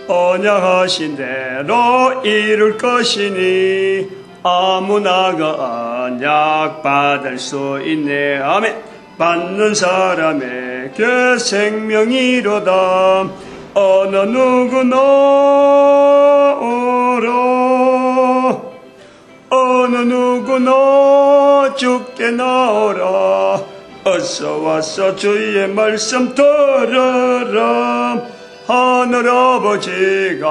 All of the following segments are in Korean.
언약하신 대로 이룰 것이니 아무나가 언약 받을 수 있네. 아멘. 받는 사람에게 생명이로다. 어느 누구나 오라. 어느 누구나 주께 나오라. 어서 와서 주의 말씀 들으라. 하늘아버지가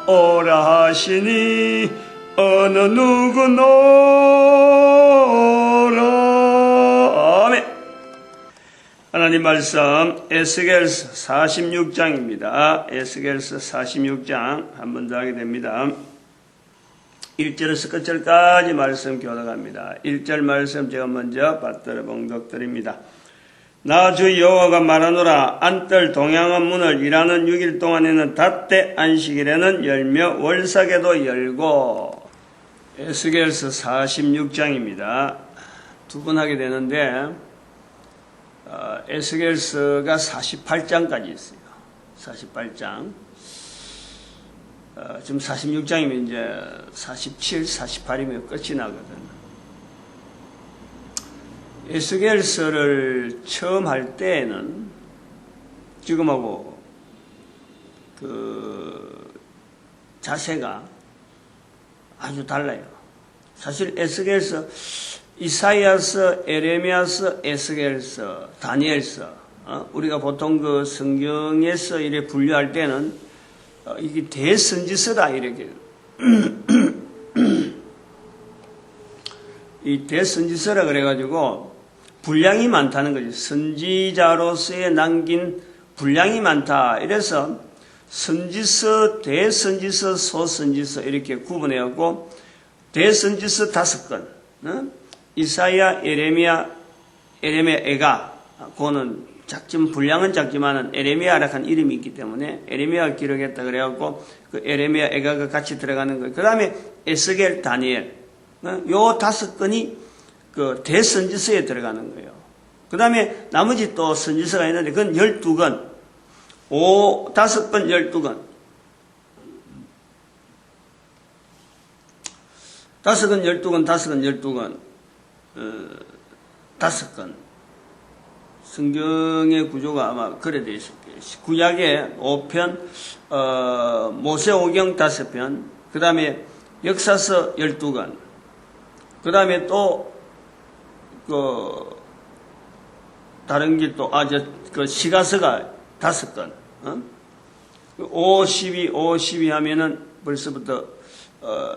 오라 하시니 어느 누구나 오라. 아멘. 하나님 말씀 에스겔서 46장입니다. 에스겔서 46장 한 번 더 하게 됩니다. 1절에서 끝절까지 말씀 교독합니다. 1절 말씀 제가 먼저 받들어 봉독드립니다. 나 주 여호와가 말하노라. 안뜰 동양한 문을 일하는 6일 동안에는 닷새 안식일에는 열며 월삭에도 열고. 에스겔서 46장입니다. 두 번 하게 되는데 에스겔서가 48장까지 있어요. 48장. 지금 46장이면 이제 47, 48이면 끝이 나거든. 에스겔서를 처음 할 때에는 지금하고 그 자세가 아주 달라요. 사실 에스겔서, 이사야서, 에레미야서, 에스겔서, 다니엘서, 우리가 보통 그 성경에서 이렇게 분류할 때는 이게 대선지서다 이렇게 이 대선지서라 그래가지고 분량이 많다는 거죠. 선지자로서의 남긴 분량이 많다. 이래서 선지서, 대선지서, 소선지서 이렇게 구분해갖고 대선지서 5건, 이사야, 에레미야, 에가, 그거는 작지만 분량은 작지만은 에레미야라는 이름이 있기 때문에 에레미야가 기록했다 그래갖고 그 에레미야, 에가가 같이 들어가는 거예요. 그 다음에 에스겔, 다니엘, 요 5건이 그 대선지서에 들어가는 거예요. 그 다음에 나머지 또 선지서가 있는데 그건 12건, 5건, 12건. 5건, 12건, 5건, 12건, 5건. 성경의 구조가 아마 그래 되어 있을 거예요. 구약의 5편, 모세오경 5편, 그 다음에 역사서 12건, 그 다음에 또, 다른 게 또, 시가서가 5건, 5, 12 하면은 벌써부터,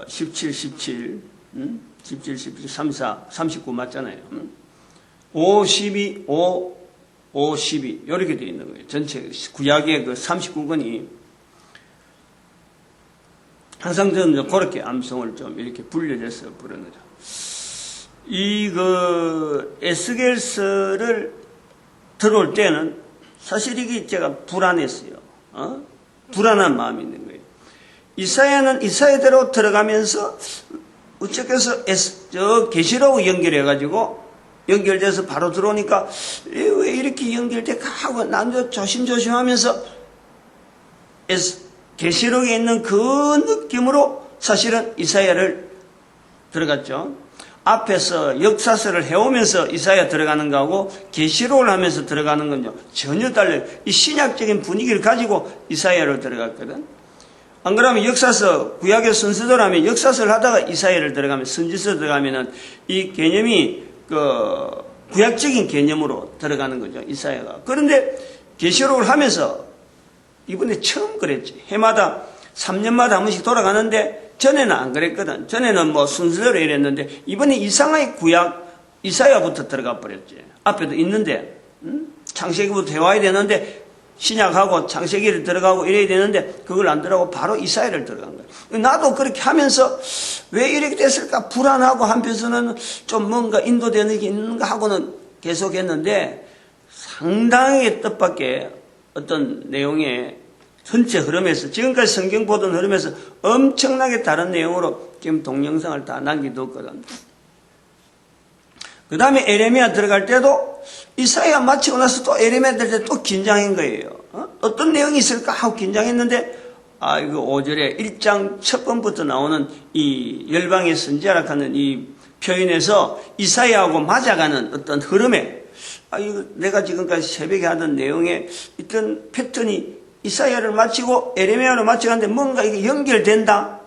17, 17, 17, 17, 34, 39 맞잖아요. 5, 12, 5, 12, 이렇게 되어 있는 거예요. 전체, 구약의 그 39건이, 항상 저는 그렇게 암송을 좀 이렇게 불려져서 부르는 거죠. 에스겔서를 들어올 때는 사실 이게 제가 불안했어요. 불안한 마음이 있는 거예요. 이사야는 이사야대로 들어가면서 어째서 계시록 연결해가지고 연결돼서 바로 들어오니까 왜 이렇게 연결될까 하고 난 조심조심 하면서 계시록에 있는 그 느낌으로 사실은 이사야를 들어갔죠. 앞에서 역사서를 해오면서 이사야 들어가는 거하고 계시록을 하면서 들어가는 건요 전혀 달라요. 이 신약적인 분위기를 가지고 이사야로 들어갔거든. 안 그러면 역사서, 구약의 선서도라면 역사서를 하다가 이사야를 들어가면, 선지서 들어가면은 이 개념이 구약적인 개념으로 들어가는 거죠, 이사야가. 그런데 계시록을 하면서 이번에 처음 그랬지. 해마다 3년마다 한 번씩 돌아가는데 전에는 안 그랬거든. 전에는 뭐 순서대로 이랬는데 이번에 이상하게 이사야부터 들어가 버렸지. 앞에도 있는데 창세기부터 해와야 되는데 신약하고 창세기를 들어가고 이래야 되는데 그걸 안 들어가고 바로 이사야를 들어간 거야. 나도 그렇게 하면서 왜 이렇게 됐을까 불안하고 한편서는 좀 뭔가 인도되는 게 있는가 하고는 계속했는데 상당히 뜻밖의 어떤 내용의 전체 흐름에서 지금까지 성경 보던 흐름에서 엄청나게 다른 내용으로 지금 동영상을 다 남겨뒀거든. 그 다음에 에레미야 들어갈 때도 이사야 마치고 나서 또 에레미야 들 때 또 긴장한 거예요. 어떤 내용이 있을까 하고 긴장했는데 이거 5절에 1장 첫 번부터 나오는 이 열방의 선지자라 하는 이 표현에서 이사야하고 맞아가는 어떤 흐름에, 이거 내가 지금까지 새벽에 하던 내용에 있던 패턴이 이사야를 마치고 에레미야로 마쳐가는데 뭔가 이게 연결된다?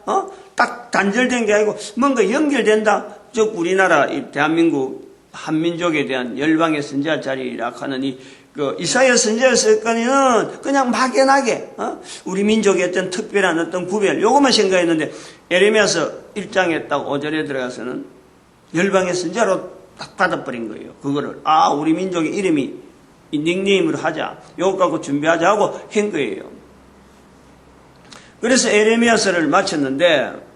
딱 단절된 게 아니고 뭔가 연결된다? 즉, 우리나라, 이 대한민국 한민족에 대한 열방의 선지자 자리라 하는 이사야 선지자 사건에는 그냥 막연하게, 우리 민족의 어떤 특별한 어떤 구별, 요것만 생각했는데, 에레미야서 1장에 딱 5절에 들어가서는 열방의 선지자로 딱 받아버린 거예요. 그거를. 우리 민족의 이름이 이 닉네임으로 하자. 요거 갖고 준비하자 하고 한 거예요. 그래서 에레미야서를 마쳤는데,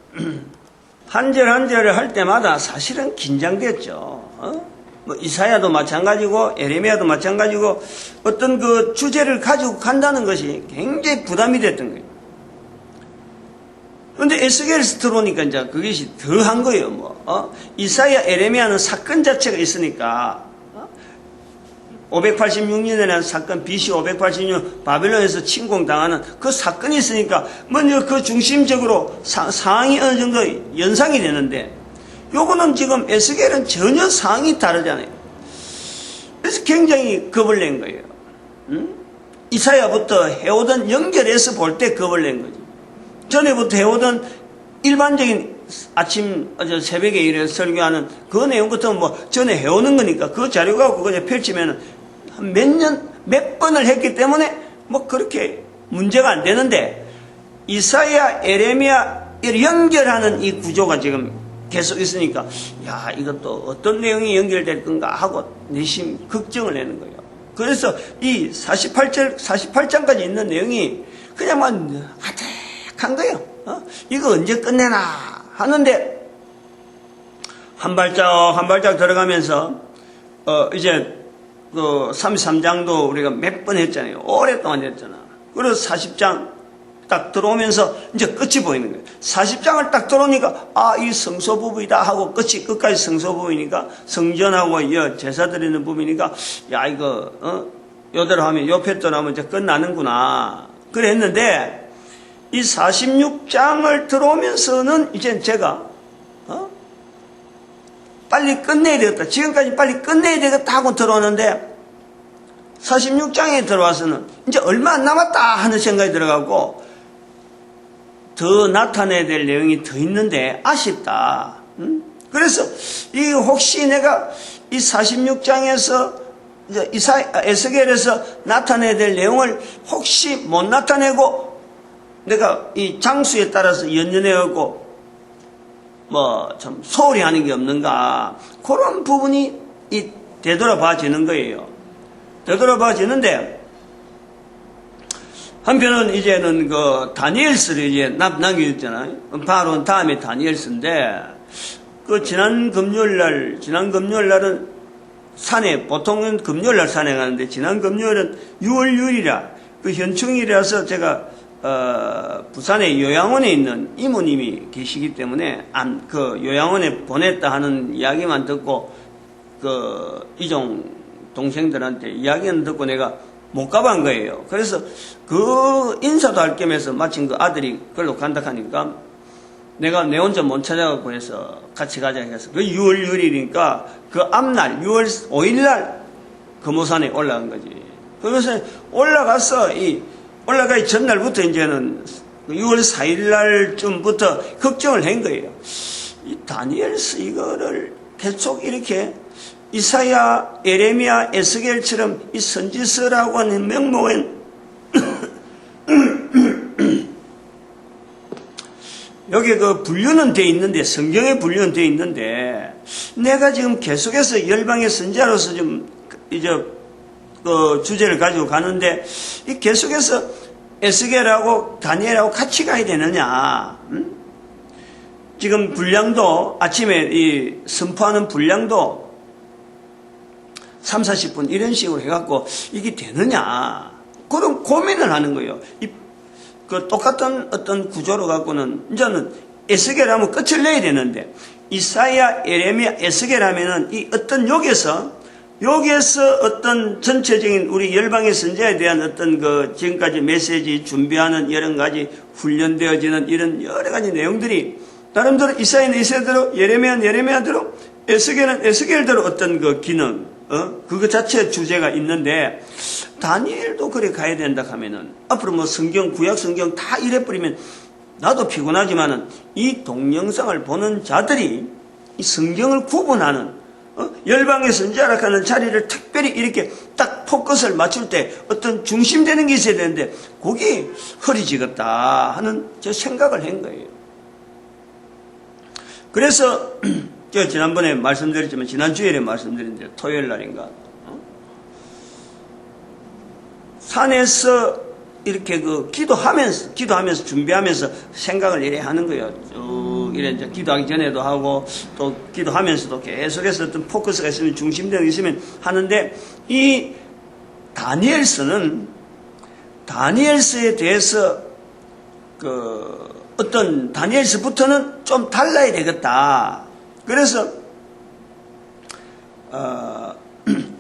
한 절 한 절을 할 때마다 사실은 긴장됐죠. 뭐 이사야도 마찬가지고 에레미야도 마찬가지고 어떤 그 주제를 가지고 간다는 것이 굉장히 부담이 됐던 거예요. 그런데 에스겔에서 들어오니까 이제 그것이 더 한 거예요. 이사야, 에레미야는 사건 자체가 있으니까 586년에 난 사건, BC 586년 바벨론에서 침공당하는 그 사건이 있으니까 먼저 그 중심적으로 상황이 어느 정도 연상이 되는데, 요거는 지금 에스겔은 전혀 상황이 다르잖아요. 그래서 굉장히 겁을 낸 거예요. 이사야부터 해오던 연결해서 볼 때 겁을 낸 거죠. 전에부터 해오던 일반적인 새벽에 일어서 설교하는 그 내용부터 뭐 전에 해오는 거니까 그 자료 갖고 그냥 펼치면 한 몇 번을 했기 때문에 뭐 그렇게 문제가 안 되는데, 이사야, 에레미야를 연결하는 이 구조가 지금 계속 있으니까, 이것도 어떤 내용이 연결될 건가 하고 내심 걱정을 내는 거예요. 그래서 이 48장까지 있는 내용이 그냥 아득한 거예요. 이거 언제 끝내나 하는데, 한 발짝 들어가면서, 이제, 33장도 우리가 몇 번 했잖아요. 오랫동안 했잖아. 그래서 40장 딱 들어오면서 이제 끝이 보이는 거예요. 40장을 딱 들어오니까, 이 성소 부분이다 하고 끝까지 성소 부분이니까, 성전하고 제사 드리는 부분이니까, 이거, 요대로 하면, 요 패대로 하면 이제 끝나는구나. 그래 했는데, 이 46장을 들어오면서는 이제 제가, 빨리 끝내야 되겠다. 지금까지 빨리 끝내야 되겠다 하고 들어오는데, 46장에 들어와서는 이제 얼마 안 남았다 하는 생각이 들어가고, 더 나타내야 될 내용이 더 있는데 아쉽다. 그래서 혹시 내가 이 46장에서 에스겔에서 나타내야 될 내용을 혹시 못 나타내고 내가 이 장수에 따라서 연연해갖고 참 소홀히 하는 게 없는가, 그런 부분이 되돌아봐지는 거예요. 되돌아봐지는데, 한편은 이제는 다니엘서를 이제 남겨줬잖아요. 바로 다음에 다니엘서인데, 지난 금요일날은 보통은 금요일날 산에 가는데, 지난 금요일은 6월 6일이라, 현충일이라서 제가, 부산의 요양원에 있는 이모님이 계시기 때문에, 요양원에 보냈다 하는 이야기만 듣고, 이종 동생들한테 이야기는 듣고 내가 못 가본 거예요. 그래서 인사도 할 겸해서 마침 아들이 그걸로 간다 하니까 내가 내 혼자 못 찾아가고 해서 같이 가자 해서 6월 6일이니까 그 앞날 6월 5일날 금오산에 올라간 거지. 그래서 올라가서 올라가기 전날부터 이제는 6월 4일날쯤부터 걱정을 한 거예요. 이 다니엘서 이거를 계속 이렇게 이사야, 에레미야, 에스겔처럼 이 선지서라고 하는 명목은 여기 분류는 돼 있는데, 성경에 분류는 돼 있는데, 내가 지금 계속해서 열방의 선지자로서 좀 주제를 가지고 가는데, 계속해서 에스겔하고 다니엘하고 같이 가야 되느냐? 지금 분량도 아침에 선포하는 분량도 3, 40분 이런 식으로 해갖고 이게 되느냐, 그런 고민을 하는 거예요. 똑같은 어떤 구조로 갖고는 이제는 에스겔 하면 끝을 내야 되는데, 이사야, 에레미야, 에스겔 하면은 이 어떤 욕에서 여기에서 어떤 전체적인 우리 열방의 선지자에 대한 어떤 그 지금까지 메시지 준비하는 여러 가지 훈련되어지는 이런 여러 가지 내용들이 나름대로 이사야는 이사야대로 예레미야는 예레미야대로 에스겔은 에스겔대로 어떤 그 기능 그거 자체 주제가 있는데 다니엘도 그래 가야 된다 하면은 앞으로 뭐 성경 구약 성경 다 이래버리면 나도 피곤하지만은 이 동영상을 보는 자들이 이 성경을 구분하는 열방의 선지자라 하는 자리를 특별히 이렇게 딱 포커스를 맞출 때 어떤 중심되는 게 있어야 되는데 거기 흐리지겠다 하는 제 생각을 한 거예요. 그래서 제가 지난번에 말씀드렸지만 지난 주일에 말씀드렸는데 토요일 날인가 산에서 이렇게 그 기도하면서 준비하면서 생각을 이래 하는 거예요. 쭉 이래 이제 기도하기 전에도 하고 또 기도하면서도 계속해서 어떤 포커스가 있으면 중심되는 게 있으면 하는데 이 다니엘서에 대해서 그 어떤 다니엘서부터는 좀 달라야 되겠다. 그래서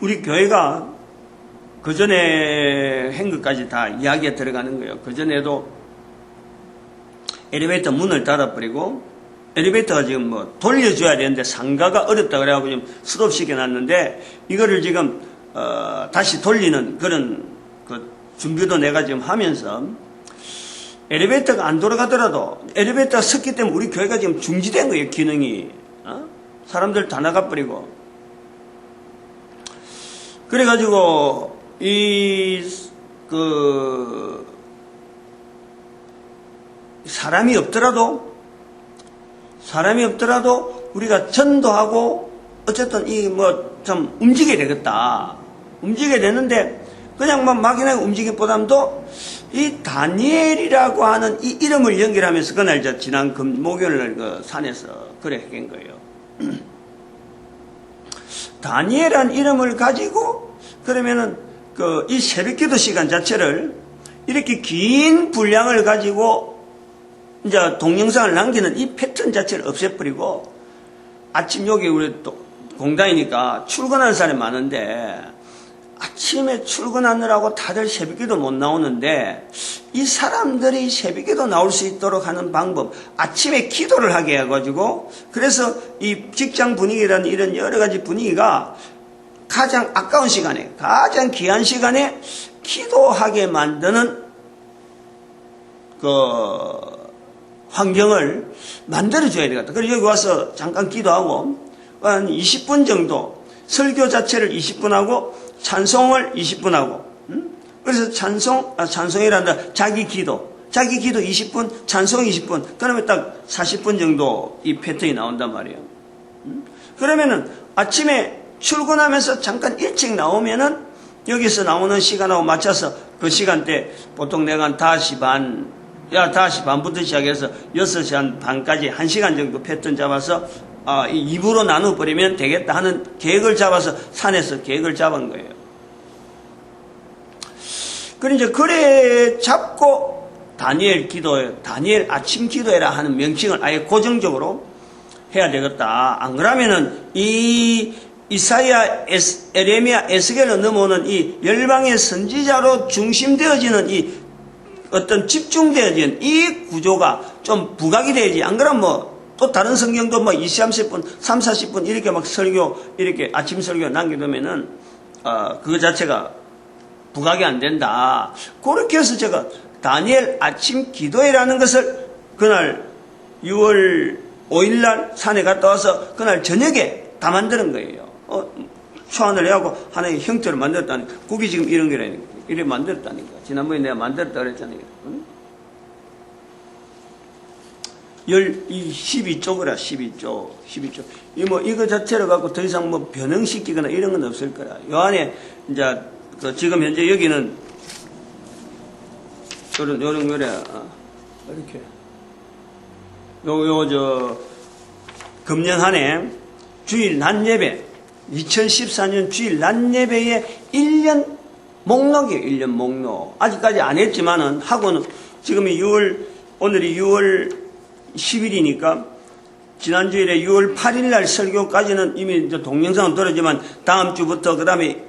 우리 교회가 그 전에 한 것까지 다 이야기에 들어가는 거예요. 그 전에도 엘리베이터 문을 닫아버리고 엘리베이터가 지금 뭐 돌려줘야 되는데 상가가 어렵다 그래가지고 좀 스톱시켜 놨는데 이거를 지금 다시 돌리는 그런 그 준비도 내가 지금 하면서 엘리베이터가 안 돌아가더라도 엘리베이터가 섰기 때문에 우리 교회가 지금 중지된 거예요. 기능이 사람들 다 나가버리고 그래가지고 사람이 없더라도 우리가 전도하고 어쨌든 좀 움직여야 되겠다. 움직여야 되는데 그냥 막연하게 움직임보다도 이 다니엘이라고 하는 이 이름을 연결하면서 그날 지난 목요일 날 그 산에서 그래 한 거예요. 다니엘이라는 이름을 가지고 그러면은 이 새벽기도 시간 자체를 이렇게 긴 분량을 가지고 이제 동영상을 남기는 이 패턴 자체를 없애버리고 아침 여기 우리 또 공단이니까 출근하는 사람이 많은데 아침에 출근하느라고 다들 새벽기도 못 나오는데 이 사람들이 새벽기도 나올 수 있도록 하는 방법 아침에 기도를 하게 해가지고 그래서 이 직장 분위기라는 이런 여러 가지 분위기가 가장 아까운 시간에 가장 귀한 시간에 기도하게 만드는 그 환경을 만들어줘야 되겠다. 그래서 여기 와서 잠깐 기도하고 한 20분 정도 설교 자체를 20분 하고 찬송을 20분 하고 그래서 찬송이란다 자기 기도 20분 찬송 20분 그러면 딱 40분 정도 이 패턴이 나온단 말이에요. 그러면은 아침에 출근하면서 잠깐 일찍 나오면은 여기서 나오는 시간하고 맞춰서 그 시간대 보통 내가 한 5시 반부터 시작해서 6시 반까지 1시간 정도 패턴 잡아서 이 2부로 나눠버리면 되겠다 하는 계획을 잡아서 산에서 계획을 잡은 거예요. 그래 잡고 다니엘 아침 기도해라 하는 명칭을 아예 고정적으로 해야 되겠다. 안 그러면은 이사야, 에레미야, 에스겔로 넘어오는 이 열방의 선지자로 중심되어지는 이 어떤 집중되어진 이 구조가 좀 부각이 되야지. 안 그러면 또 다른 성경도 20, 30분, 3, 40분 이렇게 이렇게 아침 설교 남겨두면은, 그거 자체가 부각이 안 된다. 그렇게 해서 제가 다니엘 아침 기도회라는 것을 그날 6월 5일날 산에 갔다 와서 그날 저녁에 다 만드는 거예요. 초안을 해하고 하나의 형태를 만들었다니. 그게 지금 이런 거라니까. 이렇게 만들었다니까. 지난번에 내가 만들었다 그랬잖아요. 12쪽이라, 12쪽. 이거 자체를 갖고 더 이상 변형시키거나 이런 건 없을 거라. 요 안에, 이제, 지금 현재 여기는, 요런 거래, 이렇게. 금년 한 해, 주일 낮 예배, 2014년 주일 낮 예배의 1년 목록이에요. 1년 목록. 아직까지 안 했지만은 하고는 지금이 오늘이 6월 10일이니까 지난 주일에 6월 8일 날 설교까지는 이미 이제 동영상은 들었지만 다음 주부터 그 다음에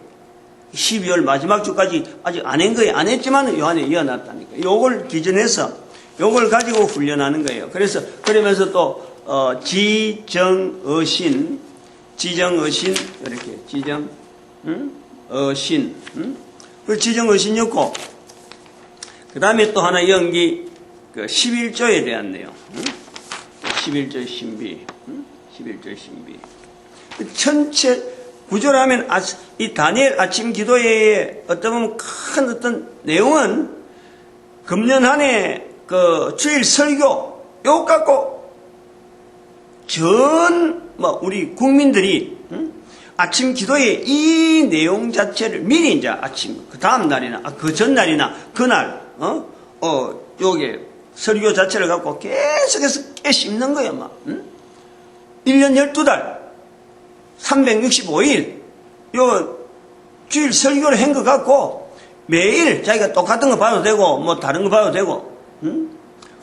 12월 마지막 주까지 아직 안 한 거예요. 안 했지만 요한에 이어놨다니까. 요걸 기준해서 요걸 가지고 훈련하는 거예요. 그래서 그러면서 또 지정어신 이렇게 어신 그 지정어신이었고 그 다음에 또 하나 연기 그 11조에 대한 내용 11조의 신비 11조의 신비 전체 구조로 하면 이 다니엘 아침 기도회의 어떤 큰 내용은 금년 한 해 그 주일 설교 요 갖고 우리 국민들이 아침 기도회 이 내용 자체를 미리 이제 아침 그 다음 날이나 그 전날이나 그날 요게 설교 자체를 갖고 계속해서 씹는 거야 막 1년 12달 365일 요 주일 설교를 한 것 같고 매일 자기가 똑같은 거 봐도 되고 뭐 다른 거 봐도 되고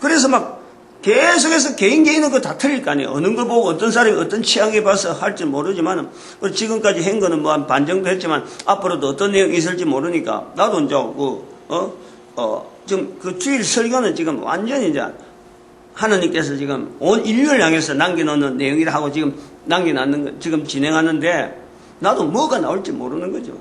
그래서 막 계속해서 개인은 그거 다 틀릴 거 아니에요. 어느 거 보고 어떤 사람이 어떤 취향에 봐서 할지 모르지만 지금까지 한 거는 뭐 한 반 정도 했지만 앞으로도 어떤 내용이 있을지 모르니까 나도 이제 지금 그 주일 설교는 지금 완전히 이제 하느님께서 지금 온 인류를 향해서 남겨놓는 내용이라 하고 지금 남겨놨는 거 지금 진행하는데 나도 뭐가 나올지 모르는 거죠.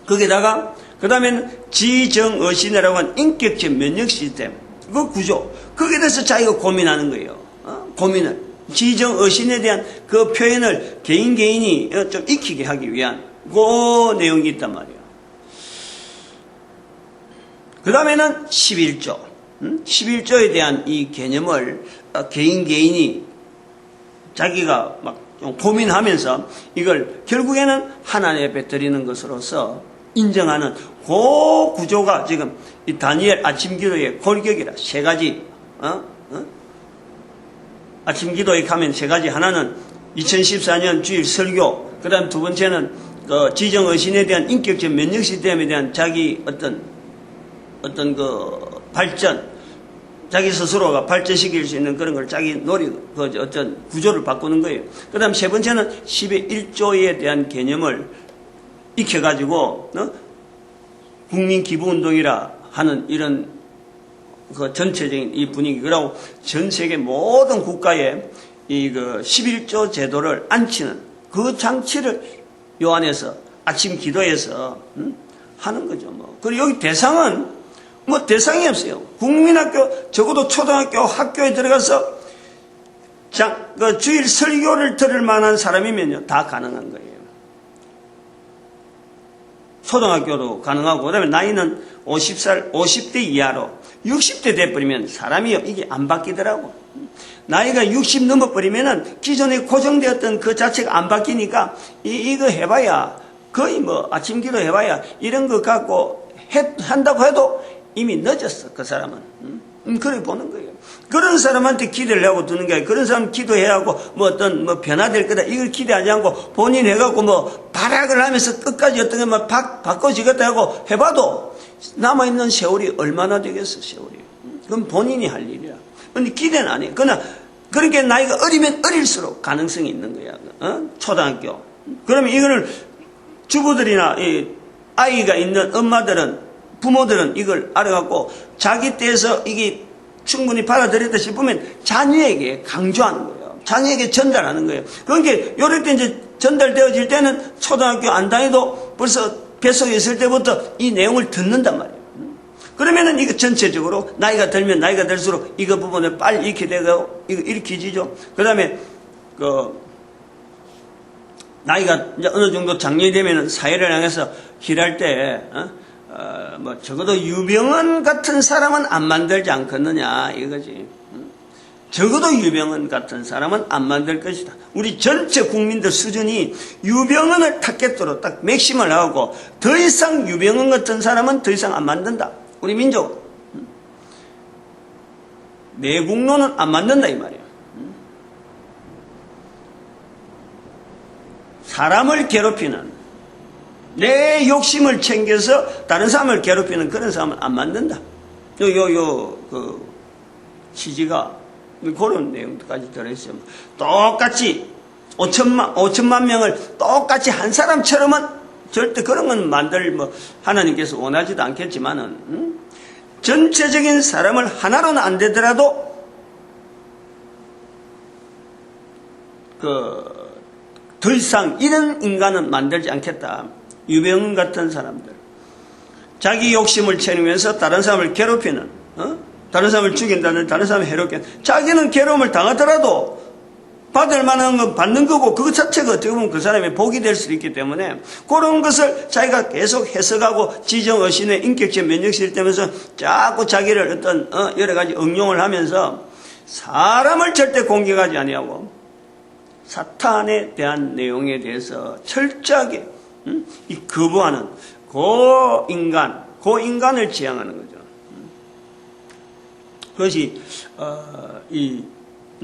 거기다가 그 다음에는 지정어신이라고 하는 인격적 면역 시스템 그 구조 거기에 대해서 자기가 고민하는 거예요. 고민을 지정어신에 대한 그 표현을 개인이 좀 익히게 하기 위한 그 내용이 있단 말이에요. 그 다음에는 11조 11조에 대한 이 개념을 개인이 자기가 막 좀 고민하면서 이걸 결국에는 하나님 앞에 드리는 것으로서 인정하는 그 구조가 지금 이 다니엘 아침 기도의 골격이라 세 가지 아침 기도에 가면 세 가지 하나는 2014년 주일 설교 그 다음 두 번째는 지정어신에 대한 인격적 면역 시스템에 대한 자기 어떤 그 발전 자기 스스로가 발전시킬 수 있는 그런 걸 자기 노력, 어떤 구조를 바꾸는 거예요. 그 다음 세 번째는 10의 1조에 대한 개념을 익혀가지고, 국민 기부운동이라 하는 이런 그 전체적인 이 분위기, 그리고 전 세계 모든 국가에 이 그 11조 제도를 안치는 그 장치를 요 안에서 아침 기도에서, 하는 거죠, 뭐. 그리고 여기 대상은 뭐 대상이 없어요. 국민학교, 적어도 초등학교 학교에 들어가서 그 주일 설교를 들을 만한 사람이면요, 다 가능한 거예요. 초등학교도 가능하고, 그 다음에 나이는 50대 이하로, 60대 돼버리면 사람이 이게 안 바뀌더라고. 나이가 60 넘어버리면은 기존에 고정되었던 그 자체가 안 바뀌니까, 이거 해봐야, 거의 뭐 아침 기도 해봐야, 이런 거 갖고 한다고 해도 이미 늦었어, 그 사람은. 그래 보는 거예요. 그런 사람한테 기대를 하고 두는 게 아니라 그런 사람 기도해야 하고 뭐 어떤 뭐 변화될 거다 이걸 기대하지 않고 본인 해갖고 뭐 발악을 하면서 끝까지 어떤 게 막 바꿔지겠다 하고 해봐도 남아있는 세월이 얼마나 되겠어, 세월이. 그건 본인이 할 일이야. 근데 기대는 안 해. 그러니까 나이가 어리면 어릴수록 가능성이 있는 거야. 초등학교. 그러면 이거를 주부들이나 이 아이가 있는 엄마들은 부모들은 이걸 알아갖고 자기 때에서 이게 충분히 받아들였다 싶으면 자녀에게 강조하는 거예요. 자녀에게 전달하는 거예요. 그러니까 이럴 때 이제 전달되어질 때는 초등학교 안 다니도 벌써 뱃속에 있을 때부터 이 내용을 듣는단 말이에요. 그러면은 이거 전체적으로 나이가 들면 나이가 들수록 이거 부분을 빨리 익히게 되고 이거 익히지죠. 그 다음에 나이가 이제 어느 정도 장년이 되면은 사회를 향해서 일할 때 뭐 적어도 유병헌 같은 사람은 안 만들지 않겠느냐 이거지. 적어도 유병헌 같은 사람은 안 만들 것이다. 우리 전체 국민들 수준이 유병헌을 타겟으로 딱 맥심을 하고 더 이상 유병헌 같은 사람은 더 이상 안 만든다. 우리 민족 내국노는 안 만든다 이 말이야. 사람을 괴롭히는 내 욕심을 챙겨서 다른 사람을 괴롭히는 그런 사람은 안 만든다. 취지가 그런 내용까지 들어있어요. 똑같이 5천만 명을 똑같이 한 사람처럼은 절대 그런 건 하나님께서 원하지도 않겠지만은, 전체적인 사람을 하나로는 안 되더라도, 더 이상 이런 인간은 만들지 않겠다. 유병 같은 사람들. 자기 욕심을 채우면서 다른 사람을 괴롭히는, 다른 사람을 죽인다는, 다른 사람을 해롭게, 자기는 괴로움을 당하더라도 받을 만한 건 받는 거고, 그것 자체가 어떻게 보면 그 사람의 복이 될 수 있기 때문에, 그런 것을 자기가 계속 해석하고, 지정의신의 인격적 면역실 때면서 자꾸 자기를 어떤, 여러 가지 응용을 하면서, 사람을 절대 공격하지 아니하고, 사탄에 대한 내용에 대해서 철저하게, 이 거부하는, 그 인간을 지향하는 거죠. 그것이, 이,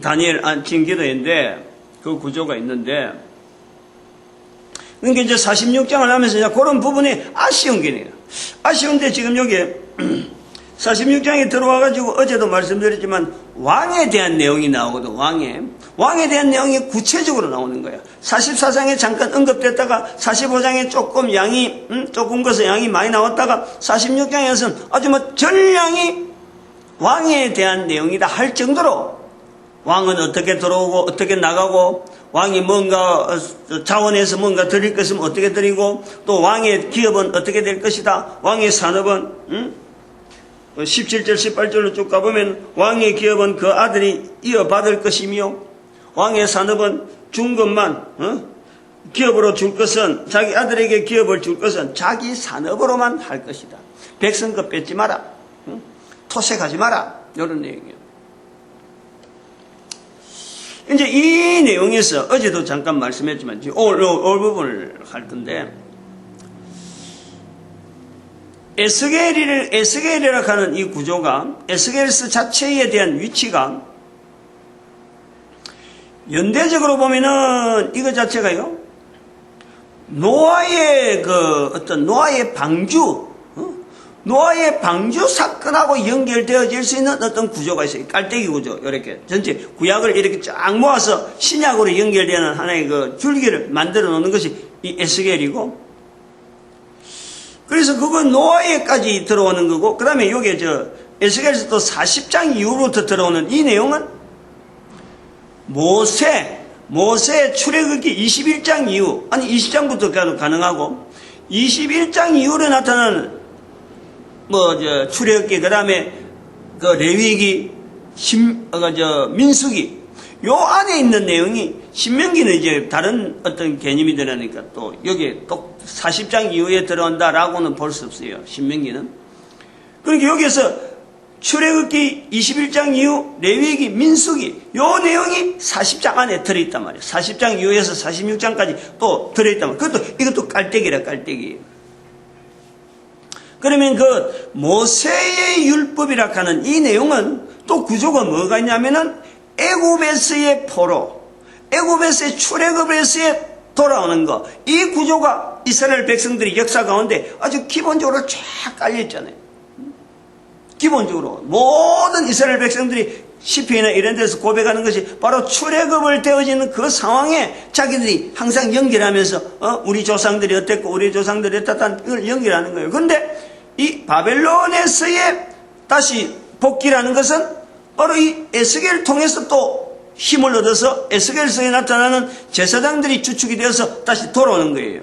다니엘 징기도인데, 그 구조가 있는데, 그러니까 이제 46장을 하면서 이제 그런 부분이 아쉬운 게네요. 아쉬운데 지금 여기에 46장에 들어와가지고 어제도 말씀드렸지만 왕에 대한 내용이 나오거든, 왕에 대한 내용이 구체적으로 나오는 거야. 44장에 잠깐 언급됐다가 45장에 조금 조금 것의 양이 많이 나왔다가 46장에서는 아주 전량이 왕에 대한 내용이다 할 정도로 왕은 어떻게 들어오고 어떻게 나가고 왕이 뭔가 자원에서 뭔가 드릴 것이면 어떻게 드리고 또 왕의 기업은 어떻게 될 것이다. 왕의 산업은 17절 18절로 쭉 가보면 왕의 기업은 그 아들이 이어받을 것이며 왕의 산업은 준 것만 기업으로 줄 것은 자기 아들에게 기업을 줄 것은 자기 산업으로만 할 것이다. 백성 것 뺏지 마라. 토색하지 마라. 이런 내용이에요. 이제 이 내용에서 어제도 잠깐 말씀했지만 오늘 부분을 할 건데 에스겔이라고 하는 이 구조가 에스겔서 자체에 대한 위치가 연대적으로 보면은 이거 자체가요 노아의 노아의 방주 사건하고 연결되어질 수 있는 어떤 구조가 있어요. 깔때기 구조. 이렇게. 전체 구약을 이렇게 쫙 모아서 신약으로 연결되는 하나의 그 줄기를 만들어 놓는 것이 이 에스겔이고. 그래서 그건 노아에까지 들어오는 거고, 그 다음에 요게 에스겔에서 또 40장 이후부터 들어오는 이 내용은 모세 출애굽기 21장 이후, 20장부터 가능하고, 21장 이후로 나타나는 출애굽기, 그 다음에, 레위기, 민수기, 요 안에 있는 내용이, 신명기는 이제 다른 어떤 개념이 되니까 또, 여기에 또 40장 이후에 들어온다라고는 볼 수 없어요. 신명기는. 그러니까 여기에서 출애굽기 21장 이후, 레위기, 민수기, 요 내용이 40장 안에 들어있단 말이에요. 40장 이후에서 46장까지 또 들어있단 말이에요. 이것도 깔때기라, 깔때기. 그러면 모세의 율법이라 하는 이 내용은 또 구조가 뭐가 있냐면은 애굽에서의 포로, 애굽에서의 출애굽에서의 돌아오는 거, 이 구조가 이스라엘 백성들이 역사 가운데 아주 기본적으로 쫙 깔려 있잖아요. 기본적으로 모든 이스라엘 백성들이 시편이나 이런 데서 고백하는 것이 바로 출애굽을 되어지는 그 상황에 자기들이 항상 연결하면서 우리 조상들이 어땠고 우리 조상들이 어땠다는 걸 연결하는 거예요. 그런데 이 바벨론에서의 다시 복귀라는 것은 바로 이 에스겔을 통해서 또 힘을 얻어서 에스겔서에 나타나는 제사장들이 주축이 되어서 다시 돌아오는 거예요.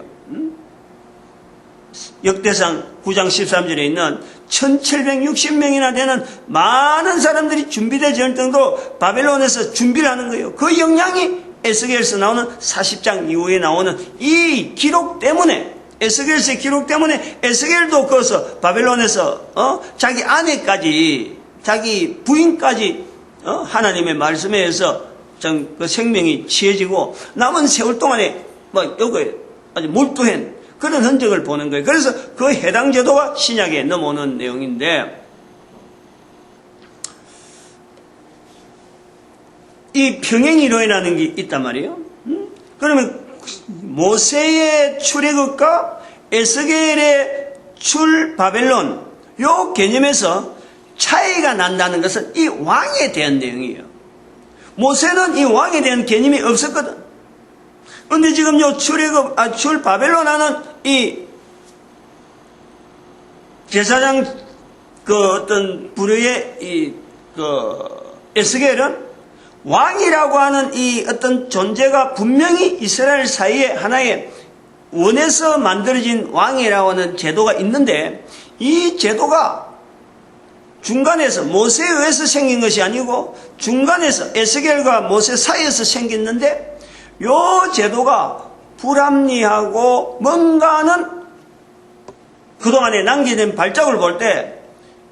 역대상 9장 13절에 있는 1760명이나 되는 많은 사람들이 준비되지 않을 정도로 바벨론에서 준비를 하는 거예요. 그 영향이 에스겔에서 나오는 40장 이후에 나오는 이 기록 때문에 에스겔서의 기록 때문에 에스겔도 거기서 바벨론에서 자기 아내까지 자기 부인까지 하나님의 말씀에 의해서 그 생명이 취해지고 남은 세월 동안에 여기에 아주 몰두한 그런 흔적을 보는 거예요. 그래서 그 해당 제도가 신약에 넘어오는 내용인데 이 평행이론이라는 게 있단 말이에요. 그러면 모세의 출애굽과 에스겔의 출 바벨론 요 개념에서 차이가 난다는 것은 이 왕에 대한 내용이에요. 모세는 이 왕에 대한 개념이 없었거든. 근데 지금 요 출 바벨론 하는 이 제사장 어떤 부류의 에스겔은 왕이라고 하는 이 어떤 존재가 분명히 이스라엘 사이에 하나의 원에서 만들어진 왕이라고 하는 제도가 있는데, 이 제도가 중간에서 모세에 의해서 생긴 것이 아니고 중간에서 에스겔과 모세 사이에서 생겼는데, 요 제도가 불합리하고 뭔가는 그동안에 남겨진 발자국을 볼 때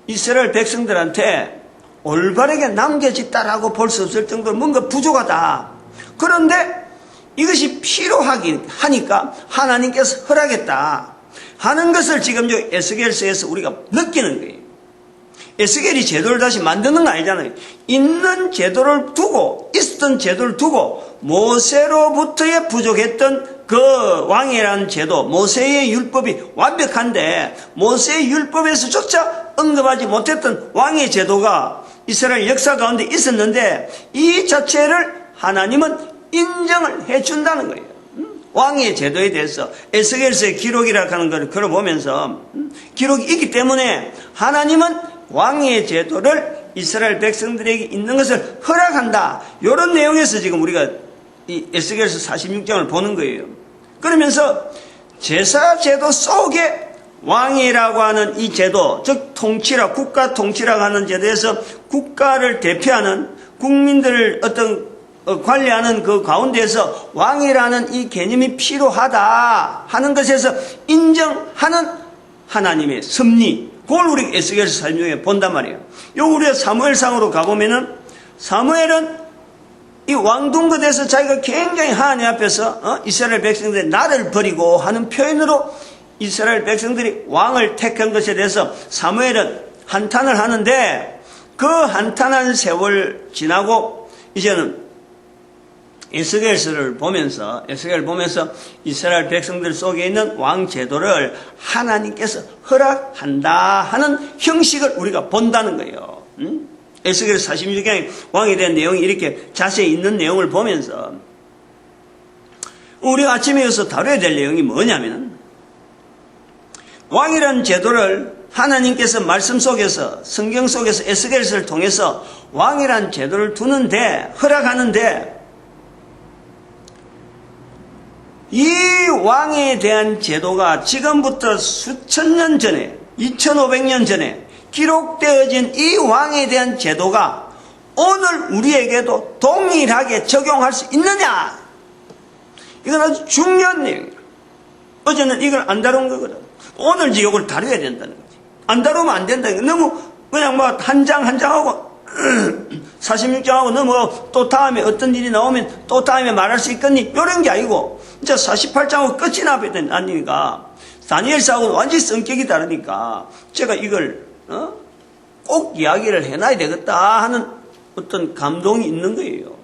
이스라엘 백성들한테 올바르게 남겨졌다라고 볼 수 없을 정도로 뭔가 부족하다. 그런데 이것이 필요하니까 하나님께서 허락했다 하는 것을 지금 에스겔서에서 우리가 느끼는 거예요. 에스겔이 제도를 다시 만드는 거 아니잖아요. 있는 제도를 두고, 있었던 제도를 두고 모세로부터의 부족했던 그 왕이라는 제도, 모세의 율법이 완벽한데 모세의 율법에서조차 언급하지 못했던 왕의 제도가 이스라엘 역사 가운데 있었는데, 이 자체를 하나님은 인정을 해준다는 거예요. 왕의 제도에 대해서 에스겔서의 기록이라고 하는 걸 걸어보면서 기록이 있기 때문에 하나님은 왕의 제도를 이스라엘 백성들에게 있는 것을 허락한다. 이런 내용에서 지금 우리가 이 에스겔서 46장을 보는 거예요. 그러면서 제사 제도 속에 왕이라고 하는 이 제도, 즉 통치라, 국가 통치라고 하는 제도에서 국가를 대표하는 국민들을 관리하는 그 가운데에서 왕이라는 이 개념이 필요하다 하는 것에서 인정하는 하나님의 섭리, 그걸 우리 에스겔서 46장에 본단 말이에요. 요 우리가 사무엘상으로 가보면은, 사무엘은 이 왕궁것에서 자기가 굉장히 하나님 앞에서 이스라엘 백성들이 나를 버리고 하는 표현으로 이스라엘 백성들이 왕을 택한 것에 대해서 사무엘은 한탄을 하는데, 그 한탄한 세월 지나고 이제는 에스겔서를 보면서 이스라엘 백성들 속에 있는 왕 제도를 하나님께서 허락한다 하는 형식을 우리가 본다는 거예요. 에스겔 46장에 왕에 대한 내용이 이렇게 자세히 있는 내용을 보면서 우리가 아침에 여기서 다뤄야 될 내용이 뭐냐면, 왕이라는 제도를 하나님께서 말씀 속에서, 성경 속에서 에스겔서를 통해서 왕이라는 제도를 두는데, 허락하는데, 이 왕에 대한 제도가 지금부터 수천 년 전에, 2500년 전에 기록되어진 이 왕에 대한 제도가 오늘 우리에게도 동일하게 적용할 수 있느냐? 이건 아주 중요한 내용이에요. 어제는 이걸 안 다룬 거거든. 오늘 이걸 다뤄야 된다는 거지. 안 다루면 안 된다는 거지. 너무 그냥 한 장 한 장하고 46장하고 넘어가고 또 다음에 어떤 일이 나오면 또 다음에 말할 수 있겠니? 이런 게 아니고, 이제 48장하고 끝이 나니까 다니엘서하고는 완전히 성격이 다르니까 제가 이걸 꼭 이야기를 해놔야 되겠다 하는 어떤 감동이 있는 거예요.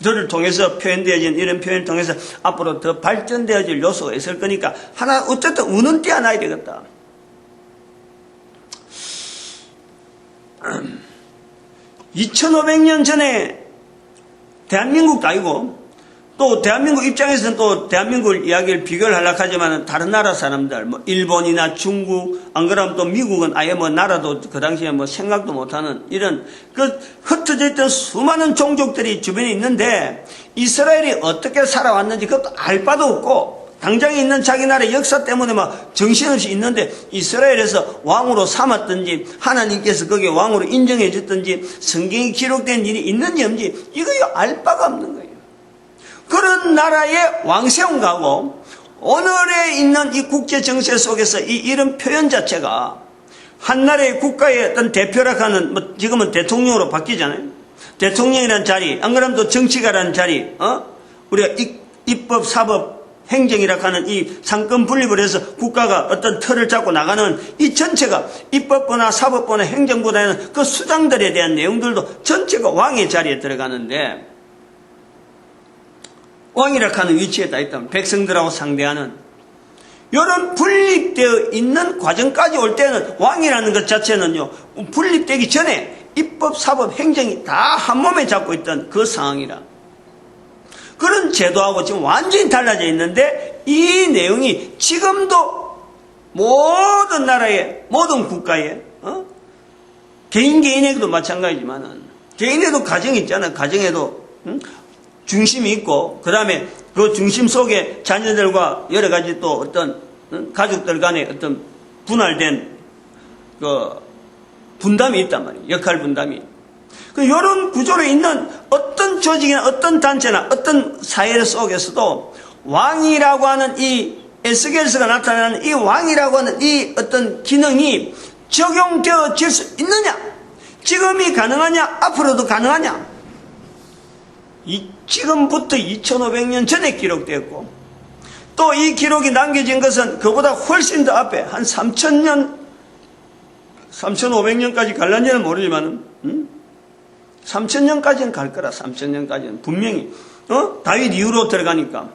저를 통해서 표현되어진 이런 표현을 통해서 앞으로 더 발전되어질 요소가 있을 거니까 하나 어쨌든 운은 떼어놔야 되겠다. 2500년 전에 대한민국도 아니고, 또 대한민국 입장에서는 또 대한민국 이야기를 비교를 하려고 하지만 다른 나라 사람들, 일본이나 중국, 안 그러면 또 미국은 아예 나라도 그 당시에 생각도 못하는 이런 흩어져 있던 수많은 종족들이 주변에 있는데, 이스라엘이 어떻게 살아왔는지 그것도 알 바도 없고, 당장에 있는 자기 나라의 역사 때문에 정신없이 있는데, 이스라엘에서 왕으로 삼았든지 하나님께서 거기에 왕으로 인정해 줬든지 성경에 기록된 일이 있는지 없는지 이거 알 바가 없는 거예요. 그런 나라의 왕 세운 거하고 오늘에 있는 이 국제 정세 속에서 이 이런 표현 자체가 한 나라의 국가의 어떤 대표라고 하는, 지금은 대통령으로 바뀌잖아요. 대통령이라는 자리, 안 그러면 또 정치가라는 자리, 우리가 입법, 사법, 행정이라고 하는 이 상권 분립을 해서 국가가 어떤 틀을 잡고 나가는 이 전체가 입법부나 사법부나 행정부라는 그 수장들에 대한 내용들도 전체가 왕의 자리에 들어가는데, 왕이라고 하는 위치에 다 있다면 백성들하고 상대하는 이런 분립되어 있는 과정까지 올 때는 왕이라는 것 자체는요, 분립되기 전에 입법, 사법, 행정이 다 한 몸에 잡고 있던 그 상황이라. 그런 제도하고 지금 완전히 달라져 있는데 이 내용이 지금도 모든 나라에, 모든 국가에, 개인에게도 마찬가지지만은, 개인에도 가정이 있잖아. 가정에도, 중심이 있고, 그 다음에 그 중심 속에 자녀들과 여러 가지 또 어떤, 가족들 간의 어떤 분할된, 분담이 있단 말이에요. 역할 분담이. 이런 구조로 있는 어떤 조직이나 어떤 단체나 어떤 사회 속에서도 왕이라고 하는 이 에스겔서가 나타나는 이 왕이라고 하는 이 어떤 기능이 적용되어질 수 있느냐? 지금이 가능하냐? 앞으로도 가능하냐? 지금부터 2500년 전에 기록되었고 또 이 기록이 남겨진 것은 그보다 훨씬 더 앞에 한 3000년 3500년까지 갈란지는 모르지만 3000년까지는 갈 거라. 3000년까지는 분명히 다윗 이후로 들어가니까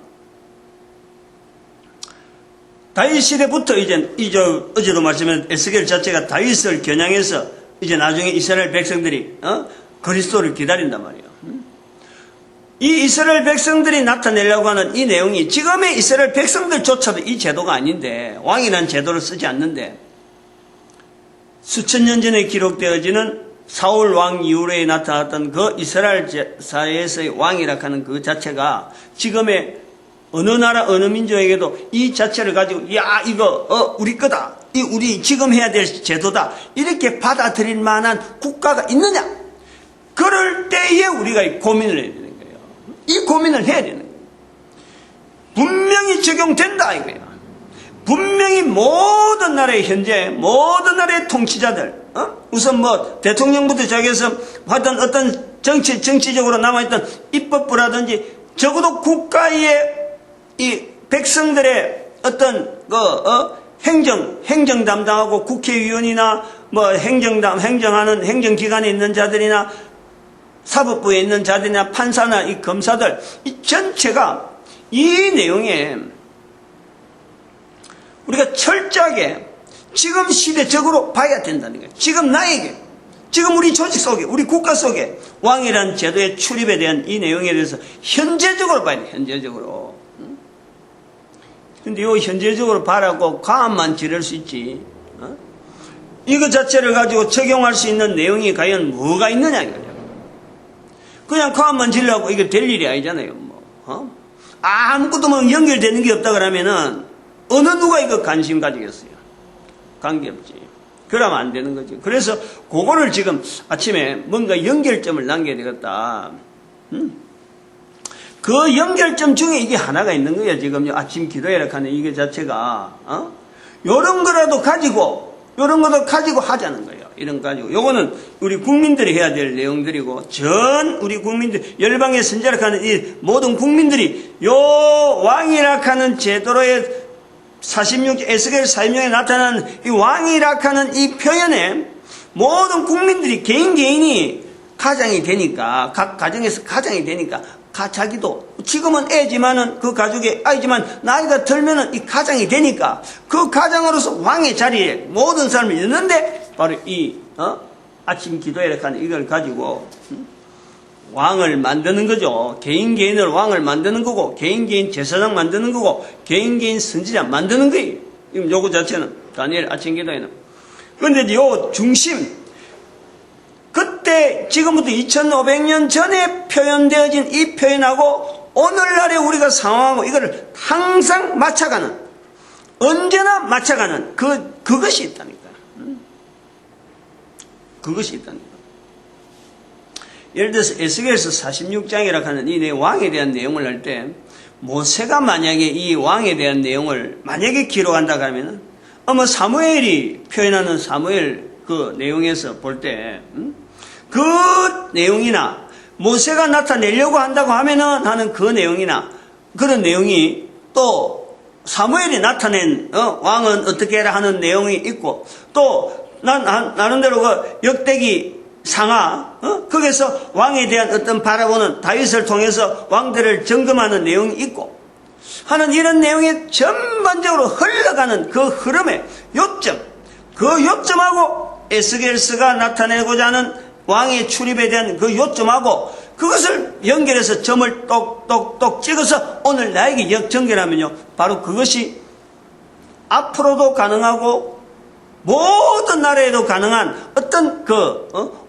다윗 시대부터 이제 어제도 말씀드린 에스겔 자체가 다윗을 겨냥해서 이제 나중에 이스라엘 백성들이 그리스도를 기다린단 말이에요. 이 이스라엘 백성들이 나타내려고 하는 이 내용이 지금의 이스라엘 백성들조차도 이 제도가 아닌데 왕이라는 제도를 쓰지 않는데 수천 년 전에 기록되어지는 사울 왕 이후에 나타났던 그 이스라엘 사회에서의 왕이라 하는 그 자체가 지금의 어느 나라 어느 민족에게도 이 자체를 가지고 야 이거 우리 거다, 이 우리 지금 해야 될 제도다 이렇게 받아들일 만한 국가가 있느냐? 그럴 때에 우리가 고민을 해야 되는 거예요. 이 고민을 해야 되는 거예요. 분명히 적용된다 이거예요. 분명히 모든 나라의 현재 모든 나라의 통치자들 우선 뭐 대통령부터 시작해서 하여튼 어떤 정치적으로 남아있던 입법부라든지 적어도 국가의 이 백성들의 어떤 행정 담당하고 국회의원이나 뭐 행정하는 행정기관에 있는 자들이나 사법부에 있는 자들이나 판사나 이 검사들 이 전체가 이 내용에 우리가 철저하게 지금 시대적으로 봐야 된다는 거예요. 지금 나에게, 지금 우리 조직 속에, 우리 국가 속에 왕이라는 제도의 출입에 대한 이 내용에 대해서 현재적으로 봐야 돼요. 현재적으로. 근데 이 현재적으로 봐라고 과언만 지를 수 있지. 이거 자체를 가지고 적용할 수 있는 내용이 과연 뭐가 있느냐 이거죠. 그냥 과언만 지르려고 이게 될 일이 아니잖아요. 아무것도 뭐 연결되는 게 없다 그러면은 어느 누가 이거 관심 가지겠어요? 관계없지. 그러면 안 되는 거죠. 그래서 그거를 지금 아침에 뭔가 연결점을 남겨야 되겠다. 그 연결점 중에 이게 하나가 있는 거예요. 지금 아침 기도회라 하는 이게 자체가 요런 거라도 가지고 요런 것도 가지고 하자는 거예요. 이런 거 가지고 요거는 우리 국민들이 해야 될 내용들이고 전 우리 국민들 열방의 선지자라 하는 이 모든 국민들이 요 왕이라 하는 제도로의 46 에스겔 46에 나타나는 이 왕이라 하는 이 표현에 모든 국민들이 개인이 가장이 되니까 각 가정에서 가장이 되니까 자기도 지금은 애지만은 그 가족의 아이지만 나이가 들면은 이 가장이 되니까 그 가장으로서 왕의 자리에 모든 사람이 있는데 바로 이 아침 기도회라 하는 이걸 가지고 왕을 만드는 거죠. 개인을 왕을 만드는 거고, 개인 제사장 만드는 거고, 개인 선지자 만드는 거예요. 요거 자체는, 다니엘 아침 기도에는. 그런데 요 중심, 그때, 지금부터 2500년 전에 표현되어진 이 표현하고, 오늘날에 우리가 상황하고, 이거를 항상 맞춰가는, 언제나 맞춰가는, 그것이 있다니까. 그것이 있다니까. 예를 들어서 에스겔서 46장이라 하는 이 왕에 대한 내용을 할 때 모세가 만약에 이 왕에 대한 내용을 만약에 기록한다 하면은 사무엘이 표현하는 사무엘 그 내용에서 볼 때 그 내용이나 모세가 나타내려고 한다고 하면은 하는 그 내용이나 그런 내용이 또 사무엘이 나타낸 왕은 어떻게 해라 하는 내용이 있고 또 나름대로 그 역대기 상하, 거기서 왕에 대한 어떤 바라보는 다윗을 통해서 왕들을 점검하는 내용이 있고 하는 이런 내용이 전반적으로 흘러가는 그 흐름의 요점, 그 요점하고 에스겔서가 나타내고자 하는 왕의 출입에 대한 그 요점하고 그것을 연결해서 점을 똑똑똑 찍어서 오늘 나에게 역전결하면요, 바로 그것이 앞으로도 가능하고 모든 나라에도 가능한 어떤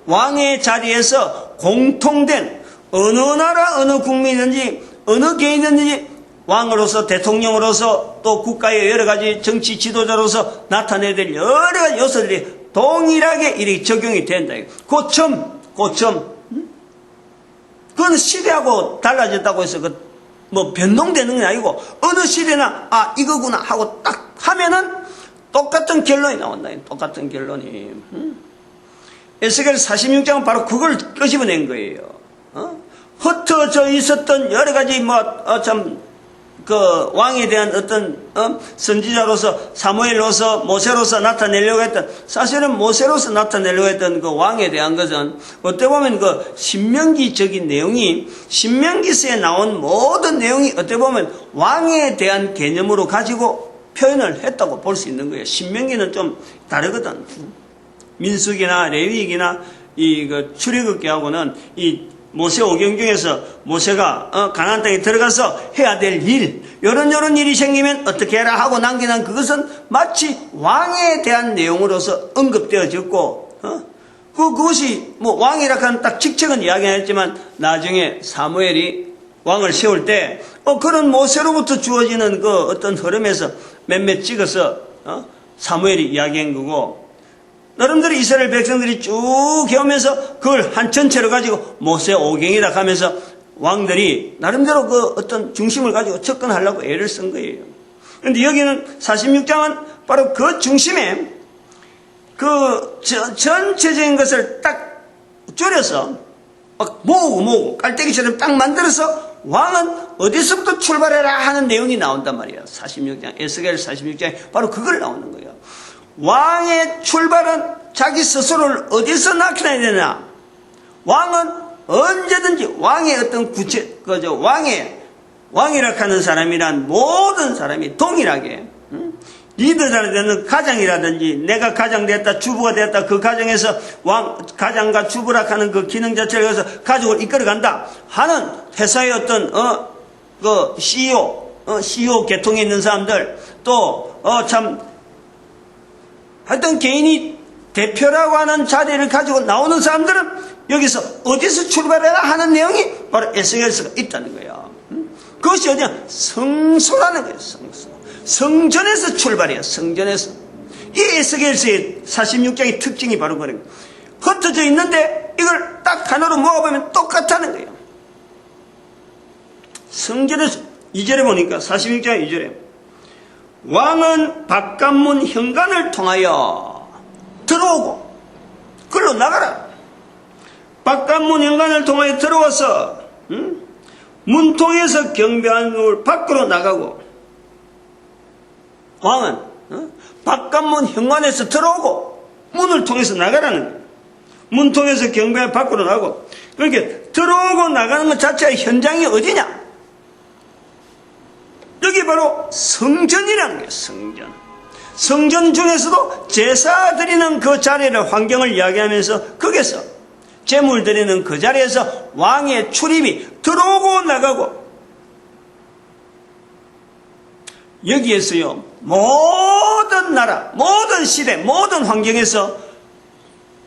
왕의 자리에서 공통된 어느 나라 어느 국민이든지 어느 개인이든지 왕으로서 대통령으로서 또 국가의 여러 가지 정치 지도자로서 나타내야 될 여러 가지 요소들이 동일하게 이렇게 적용이 된다. 고점. 그건 시대하고 달라졌다고 해서 변동되는 게 아니고 어느 시대나 이거구나 하고 딱 하면은 똑같은 결론이 나온다. 똑같은 결론이. 에스겔 46장은 바로 그걸 끄집어낸 거예요. 흩어져 있었던 여러 가지 왕에 대한 어떤 선지자로서 사무엘로서 모세로서 나타내려고 했던, 사실은 모세로서 나타내려고 했던 그 왕에 대한 것은 어떻게 보면 그 신명기적인 내용이, 신명기서에 나온 모든 내용이 어떻게 보면 왕에 대한 개념으로 가지고 표현을 했다고 볼 수 있는 거예요. 신명기는 좀 다르거든. 민수기나 레위기나 출애굽기하고는 이 모세 오경 중에서 모세가 가나안 땅에 들어가서 해야 될 일, 이런 일이 생기면 어떻게 해라 하고 남기는 그것은 마치 왕에 대한 내용으로서 언급되어졌고, 그것이 왕이라 하는 딱 직책은 이야기 안 했지만 나중에 사무엘이 왕을 세울 때 그런 모세로부터 주어지는 그 어떤 흐름에서 몇몇 찍어서 사무엘이 이야기한 거고, 나름대로 이스라엘 백성들이 쭉 해오면서 그걸 한 전체로 가지고 모세 오경이라 하면서 왕들이 나름대로 그 어떤 중심을 가지고 접근하려고 애를 쓴 거예요. 그런데 여기는 46장은 바로 그 중심에 그 전체적인 것을 딱 줄여서 막 모으고 깔때기처럼 딱 만들어서 왕은 어디서부터 출발해라 하는 내용이 나온단 말이에요. 46장, 에스겔 46장에 바로 그걸 나오는 거예요. 왕의 출발은 자기 스스로를 어디서 나타내야 되나? 왕은 언제든지 왕의 어떤 왕이라 하는 사람이란 모든 사람이 동일하게, 리더가 되는 가장이라든지 내가 가장 됐다, 주부가 됐다, 그 가정에서 가장과 주부라 하는 그 기능 자체를 해서 가족을 이끌어간다 하는 회사의 어떤, CEO 계통에 있는 사람들, 또, 하여튼 개인이 대표라고 하는 자리를 가지고 나오는 사람들은 여기서 어디서 출발해라 하는 내용이 바로 에스겔서가 있다는 거예요. 그것이 어디냐? 성소라는 거예요. 성전에서 출발해요. 성전에서. 이 에스겔서의 46장의 특징이 바로 그런 거예요. 흩어져 있는데 이걸 딱 하나로 모아보면 똑같다는 거예요. 성전에서 2절에 보니까 46장 2절에 왕은 바깥문 현관을 통하여 들어오고 그걸로 나가라. 바깥문 현관을 통하여 들어와서 문통에서 경배하는 밖으로 나가고, 왕은 바깥문 현관에서 들어오고 문을 통해서 나가라는 거예요. 문통에서 경배하는 밖으로 나가고, 그러니까 들어오고 나가는 것 자체의 현장이 어디냐? 여기 바로 성전이라는 거예요. 성전 중에서도 제사 드리는 그 자리를, 환경을 이야기하면서 거기서 제물 드리는 그 자리에서 왕의 출입이 들어오고 나가고, 여기에서요 모든 나라, 모든 시대, 모든 환경에서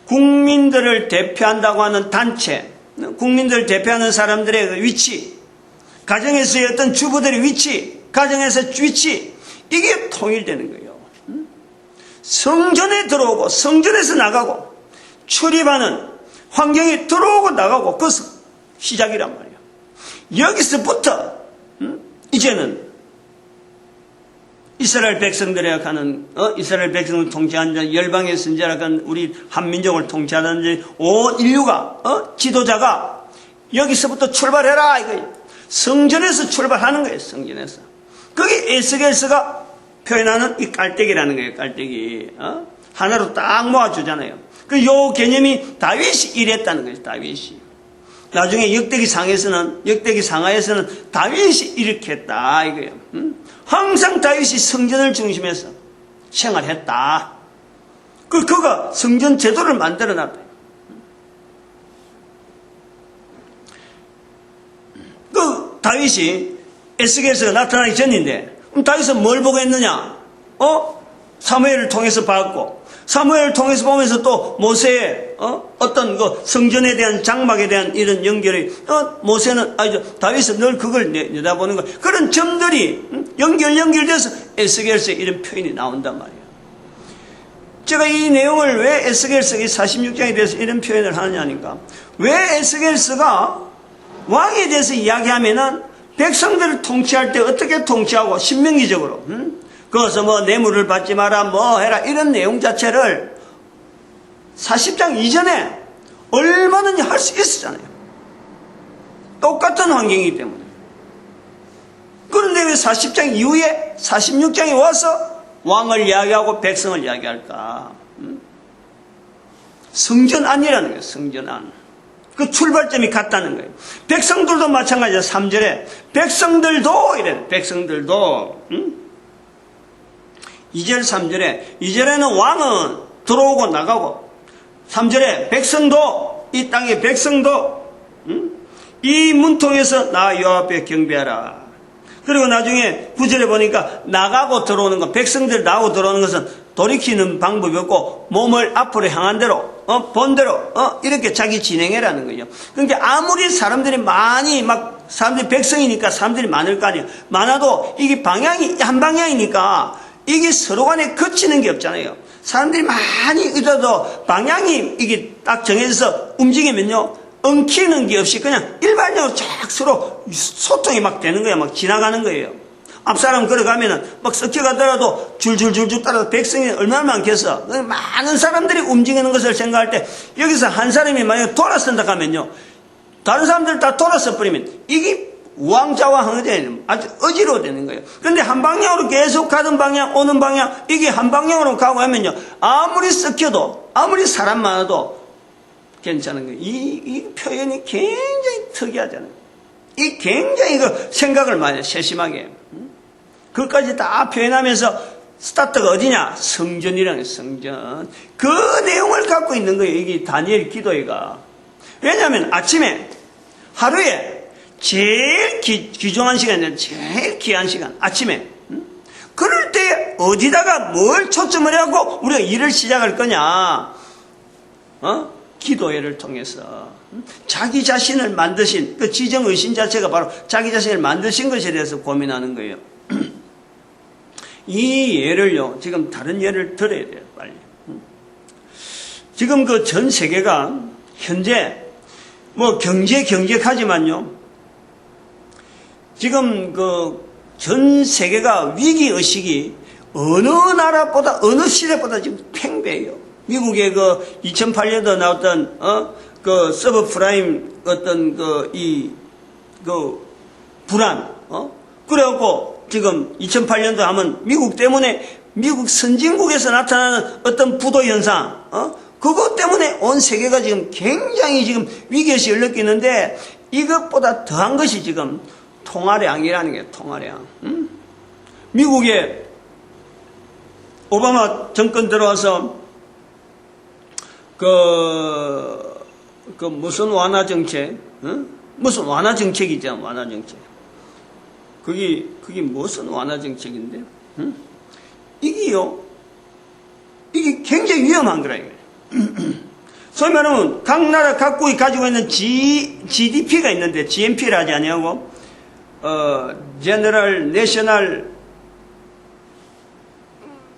국민들을 대표한다고 하는 단체, 국민들을 대표하는 사람들의 위치, 가정에서의 어떤 주부들의 위치, 가정에서 위치, 이게 통일되는 거예요. 성전에 들어오고 성전에서 나가고 출입하는 환경에 들어오고 나가고, 그것은 시작이란 말이에요. 여기서부터 이제는 이스라엘 백성들에 가는 이스라엘 백성을 통치하는 자, 열방의 선지자라 하는 우리 한민족을 통치하는 온 인류가 지도자가 여기서부터 출발해라 이거예요. 성전에서 출발하는 거예요. 성전에서. 그게 에스겔서가 표현하는 이 깔때기라는 거예요. 깔때기. 하나로 딱 모아주잖아요. 요 개념이 다윗이 이랬다는 거예요. 다윗이. 나중에 역대기 상하에서는 다윗이 이렇게 했다 이거예요. 항상 다윗이 성전을 중심해서 생활했다. 그가 성전 제도를 만들어 놨다. 다윗이 에스겔서가 나타나기 전인데, 그럼 다윗은 뭘 보고 했느냐? 사무엘을 통해서 봤고, 사무엘을 통해서 보면서 또 모세의 어떤 그 성전에 대한 장막에 대한 이런 연결이 모세는 다윗은 늘 그걸 내다보는 거, 그런 점들이 연결돼서 에스겔서에 이런 표현이 나온단 말이에요. 제가 이 내용을 왜 에스겔서 46장에 대해서 이런 표현을 하느냐니까, 왜 에스겔서가 왕에 대해서 이야기하면은 백성들을 통치할 때 어떻게 통치하고 신명기적으로 그것은 뭐 뇌물을 받지 마라 뭐 해라 이런 내용 자체를 40장 이전에 얼마든지 할 수 있었잖아요. 똑같은 환경이기 때문에. 그런데 왜 40장 이후에 46장에 와서 왕을 이야기하고 백성을 이야기할까? 성전안이라는 거예요. 성전안. 그 출발점이 같다는 거예요. 백성들도 마찬가지야. 3절에 백성들도 이래. 백성들도 2절 3절에 2절에는 왕은 들어오고 나가고, 3절에 백성도, 이 땅의 백성도 이 문통에서 나 여호와 앞에 경배하라. 그리고 나중에 9절에 보니까 나가고 들어오는 것, 백성들 나가고 들어오는 것은 돌이키는 방법이 없고 몸을 앞으로 향한 대로 본대로 이렇게 자기 진행해라는 거죠. 그러니까 아무리 사람들이 많이 사람들이 백성이니까 사람들이 많을 거 아니에요. 많아도 이게 방향이 한 방향이니까 이게 서로 간에 거치는 게 없잖아요. 사람들이 많이 있어도 방향이 이게 딱 정해져서 움직이면요, 엉키는 게 없이 그냥 일반적으로 쫙 서로 소통이 막 되는 거예요. 막 지나가는 거예요. 앞사람 걸어가면은 막 섞여가더라도 줄줄줄줄 따라서 백성이 얼마나 많겠어. 많은 사람들이 움직이는 것을 생각할 때 여기서 한 사람이 만약에 돌아선다 하면요, 다른 사람들 다 돌아서 버리면 이게 우왕좌왕하게 아주 어지러워 되는 거예요. 그런데 한 방향으로 계속 가는 방향, 오는 방향, 이게 한 방향으로 가고 하면요, 아무리 섞여도, 아무리 사람 많아도 괜찮은 거예요. 이 표현이 굉장히 특이하잖아요. 이 굉장히 그 생각을 많이 세심하게. 그것까지 다 표현하면서 스타트가 어디냐? 성전이라는 성전. 그 내용을 갖고 있는 거예요. 이게 다니엘 기도회가. 왜냐하면 아침에 하루에 제일 귀중한 시간이에요. 제일 귀한 시간. 아침에. 그럴 때 어디다가 뭘 초점을 하고 우리가 일을 시작할 거냐? 기도회를 통해서. 자기 자신을 만드신 그 지정의신 자체가 바로 자기 자신을 만드신 것에 대해서 고민하는 거예요. 이 예를요, 지금 다른 예를 들어야 돼요, 빨리. 지금 그 전 세계가 현재 뭐 경제하지만요, 지금 그 전 세계가 위기의식이 어느 나라보다, 어느 시대보다 지금 팽배해요. 미국의 그 2008년도 나왔던, 그 서브프라임 어떤 불안, 그래갖고 지금 2008년도 하면 미국 때문에 미국 선진국에서 나타나는 어떤 부도 현상, 그것 때문에 온 세계가 지금 굉장히 지금 위기의식을 느끼는데 이것보다 더한 것이 지금 통화량이라는 게 통화량. 미국에 오바마 정권 들어와서 그 무슨 완화 정책, 무슨 완화 정책이죠, 완화 정책. 그게 무슨 완화 정책인데? 이게 굉장히 위험한 거라, 이거예요. 소위 말하면, 각 나라 각국이 가지고 있는 GDP가 있는데, GNP를 하지 아니하고, General National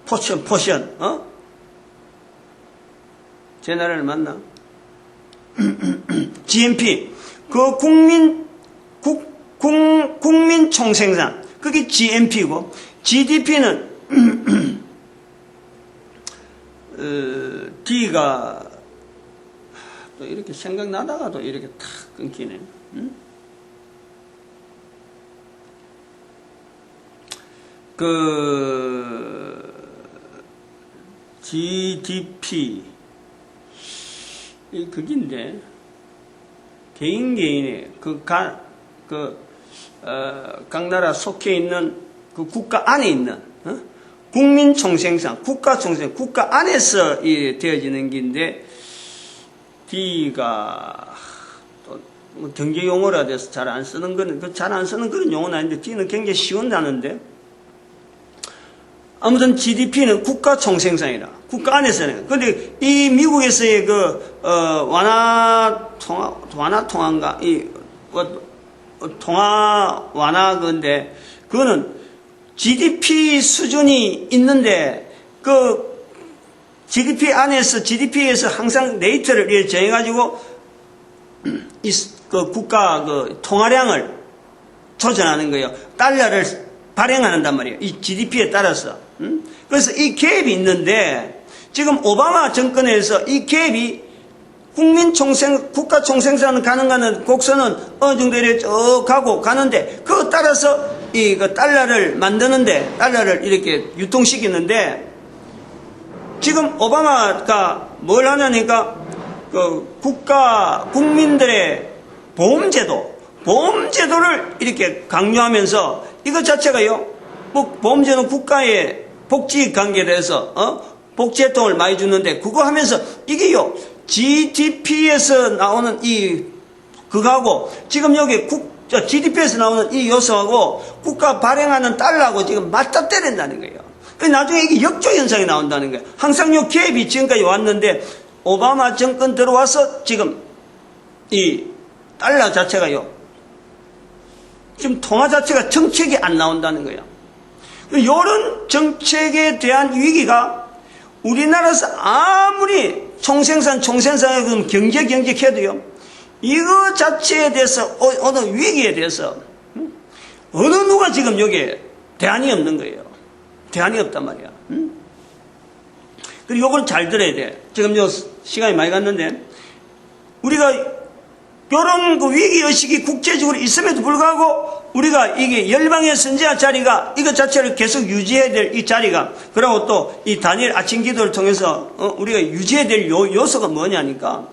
Portion, 제너럴 맞나? GNP. 그 국민 총생산. 그게 GNP고, GDP는, D가, 또 이렇게 생각나다가도 이렇게 탁 끊기네. GDP. 그긴데, 개인의, 각 나라 속해 있는 그 국가 안에 있는, 국민 총생산, 국가 총생산, 국가 안에서 되어지는 게인데, D가, 또, 뭐 경제 용어라 돼서 잘 안 쓰는 거는, 잘 안 쓰는 그런 용어는 아닌데, D는 굉장히 쉬운 단어인데, 아무튼 GDP는 국가 총생산이라. 국가 안에서는. 근데 이 미국에서의 통화인가? 통화 완화 건데, 그거는 GDP 수준이 있는데, GDP에서 항상 레이트를 정해가지고, 국가 통화량을 조정하는 거예요. 달러를 발행한단 말이에요. 이 GDP에 따라서. 그래서 이 갭이 있는데, 지금 오바마 정권에서 이 갭이 국가 총생산 가능한 곡선은 어느 정도 이렇게 쭉 가고 가는데, 그거 따라서 달러를 만드는데, 달러를 이렇게 유통시키는데, 지금 오바마가 뭘 하냐니까, 국민들의 보험제도를 이렇게 강요하면서, 이것 자체가요, 보험제도는 국가의 복지 관계에 대해서, 복지혜택을 많이 주는데, 그거 하면서, 이게요, GDP에서 나오는 그거하고, 지금 여기 GDP에서 나오는 이 요소하고, 국가 발행하는 달러하고 지금 맞닥뜨린다는 거예요. 나중에 이게 역조현상이 나온다는 거예요. 항상 요 갭이 지금까지 왔는데, 오바마 정권 들어와서 지금 이 달러 자체가요, 지금 통화 자체가 정책이 안 나온다는 거예요. 이런 정책에 대한 위기가 우리나라에서 아무리 총생산에 경제해도요, 이거 자체에 대해서, 어느 위기에 대해서, 어느 누가 지금 여기에 대안이 없는 거예요. 대안이 없단 말이야. 그리고 이걸 잘 들어야 돼. 지금 시간이 많이 갔는데, 우리가 이런 위기의식이 국제적으로 있음에도 불구하고, 우리가 이게 열방의 선지자 자리가, 이것 자체를 계속 유지해야 될 이 자리가, 그리고 또 이 다니엘 아침 기도를 통해서, 우리가 유지해야 될 요소가 뭐냐니까,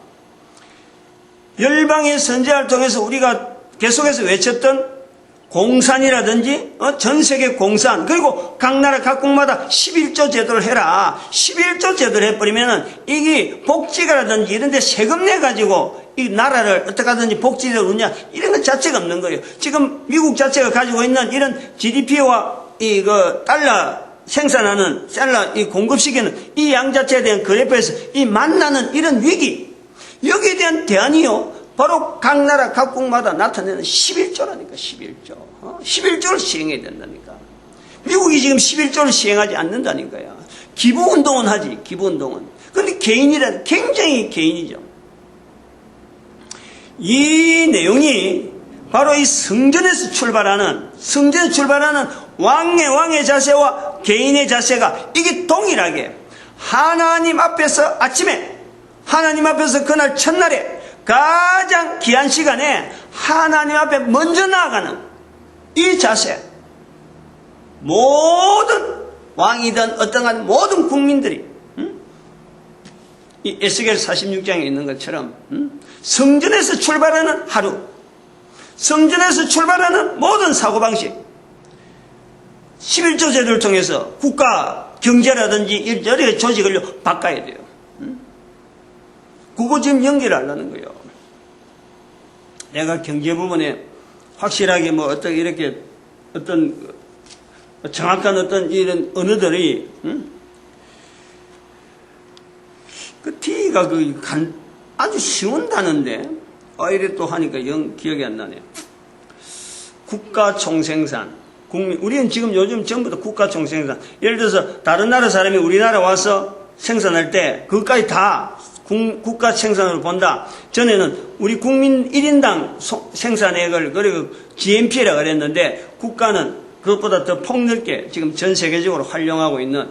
열방의 선지자를 통해서 우리가 계속해서 외쳤던 공산이라든지, 전 세계 공산, 그리고 각 나라 각국마다 11조 제도를 해라. 11조 제도를 해버리면은, 이게 복지가라든지 이런 데 세금 내가지고, 이 나라를 어떻게 하든지 복지를 얻느냐, 이런 것 자체가 없는 거예요. 지금 미국 자체가 가지고 있는 이런 GDP와 달러 생산하는, 달러 공급시키는 이 양 자체에 대한 그래프에서 이 만나는 이런 위기, 여기에 대한 대안이요, 바로 각 나라 각국마다 나타내는 11조라니까, 11조. 11조를 시행해야 된다니까. 미국이 지금 11조를 시행하지 않는다니까요. 기부운동은 하지, 기부운동은. 그런데 개인이란 굉장히 개인이죠. 이 내용이 바로 이 성전에서 출발하는 왕의 자세와 개인의 자세가 이게 동일하게 하나님 앞에서 아침에, 하나님 앞에서 그날 첫날에 가장 귀한 시간에 하나님 앞에 먼저 나아가는 이 자세, 모든 왕이든 어떤 모든 국민들이 이 에스겔 46장에 있는 것처럼 성전에서 출발하는 하루, 성전에서 출발하는 모든 사고방식, 11조 제도를 통해서 국가 경제라든지 여러 조직을 바꿔야 돼요. 그거 지금 연결하려는 거예요. 내가 경제 부분에 확실하게 이렇게 정확한 이런 언어들이, T가 아주 쉬운 단어인데, 이래 또 하니까 기억이 안 나네. 국가 총생산. 우리는 지금 요즘 전부 다 국가 총생산. 예를 들어서 다른 나라 사람이 우리나라 와서 생산할 때, 그것까지 다 국가 생산으로 본다. 전에는 우리 국민 1인당 생산액을, 그리고 GNP라고 그랬는데, 국가는 그것보다 더 폭넓게 지금 전 세계적으로 활용하고 있는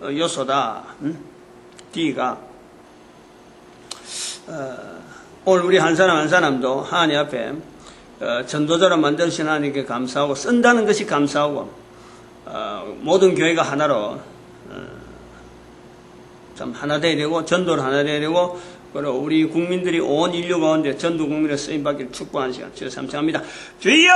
요소다. D가. 오늘 우리 한 사람 한 사람도 하나님 앞에 전도자로 만드신 하나님께 감사하고, 쓴다는 것이 감사하고, 모든 교회가 하나로 참 하나 되어야 되고, 전도를 하나 되어야 되고, 그리고 우리 국민들이 온 인류 가운데 전도 국민의 쓰임받기를 축복하는 시간 주여 감사합니다. 주여!